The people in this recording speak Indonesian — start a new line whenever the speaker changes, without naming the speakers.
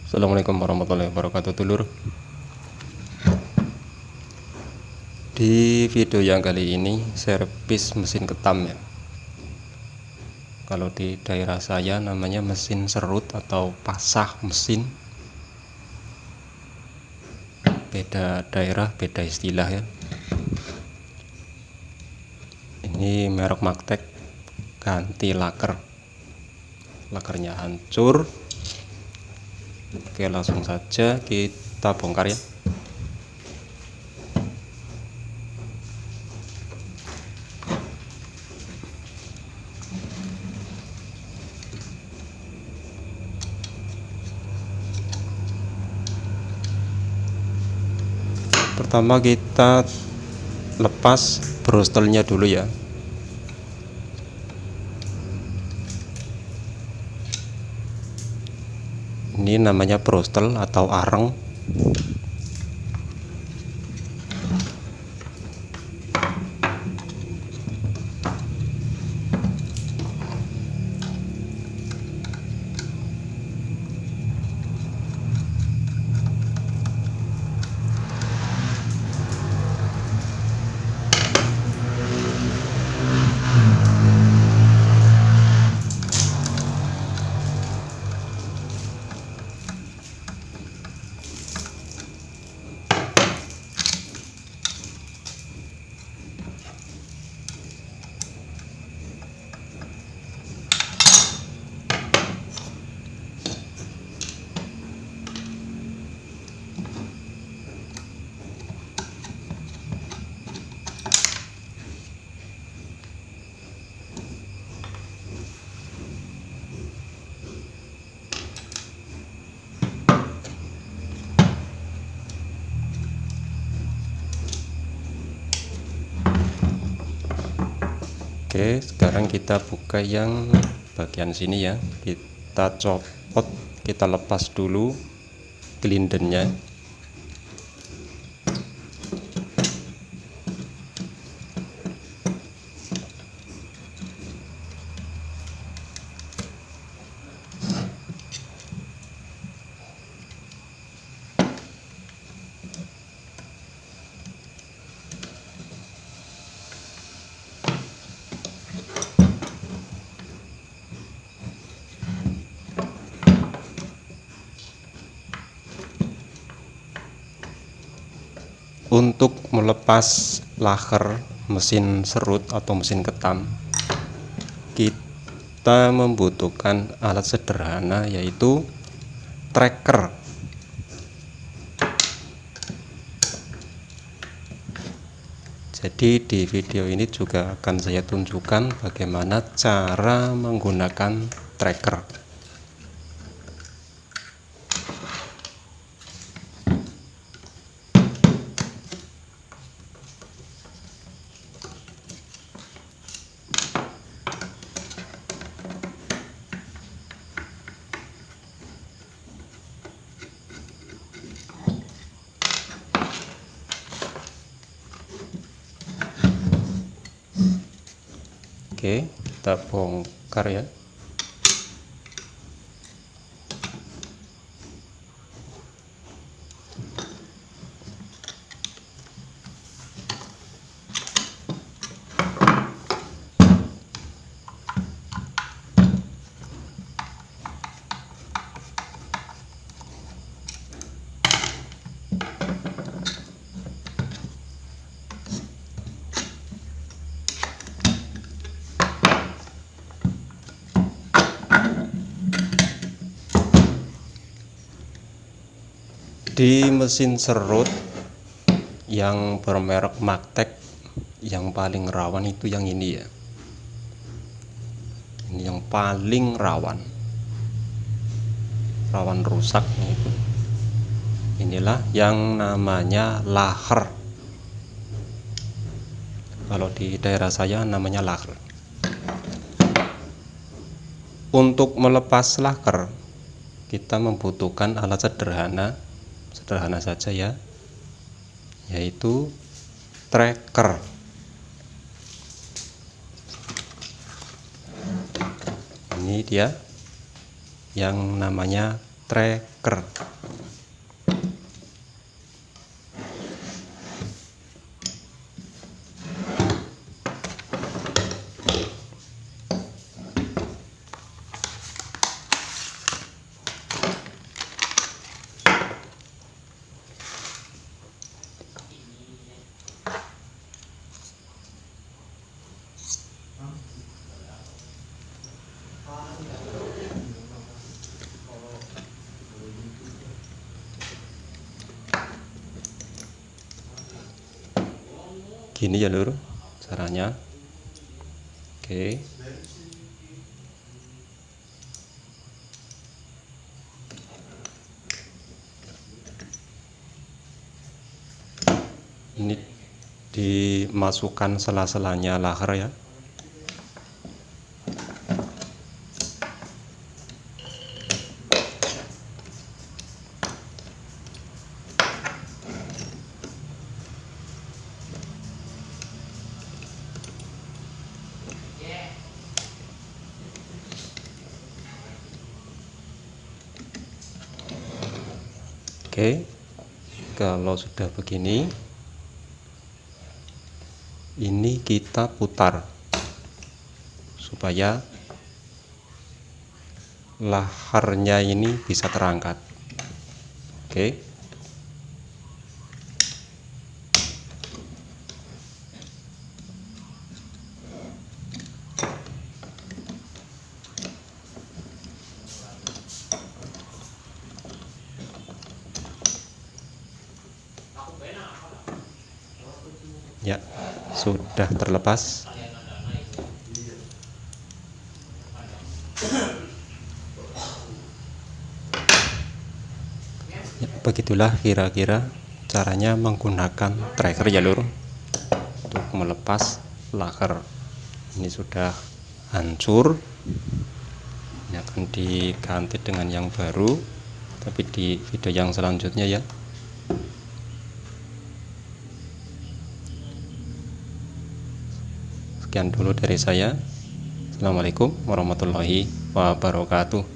Assalamualaikum warahmatullahi wabarakatuh, dulur. Di video yang kali ini servis mesin ketam ya. Kalau di daerah saya namanya mesin serut atau pasah mesin. Beda daerah, beda istilah ya. Ini merek Magtek, ganti laker. Lakernya hancur. Oke, langsung saja kita bongkar ya. Pertama kita lepas brostelnya dulu ya. Ini namanya brostel atau areng. Oke, sekarang kita buka yang bagian sini ya. Kita copot, kita lepas dulu glindennya. Untuk melepas laker mesin serut atau mesin ketam, kita membutuhkan alat sederhana yaitu tracker. Jadi di video ini juga akan saya tunjukkan bagaimana cara menggunakan tracker. Oke, kita bongkar ya. Di mesin serut yang bermerek Magtek yang paling rawan itu yang ini ya. Ini yang paling rawan rusak itu. Inilah yang namanya laker. Kalau di daerah saya namanya laker. Untuk melepas laker kita membutuhkan alat sederhana saja ya, yaitu tracker. Ini dia yang namanya tracker. Gini ya lur caranya. Oke. Ini dimasukkan sela-selanya laher ya. Oke, kalau sudah begini, ini kita putar supaya laharnya ini bisa terangkat. Oke. Ya, sudah terlepas. Ya, begitulah kira-kira caranya menggunakan tracker ya lur untuk melepas laker. Ini sudah hancur. Ini akan diganti dengan yang baru, tapi di video yang selanjutnya ya. Sekian dulu dari saya. Assalamualaikum warahmatullahi wabarakatuh.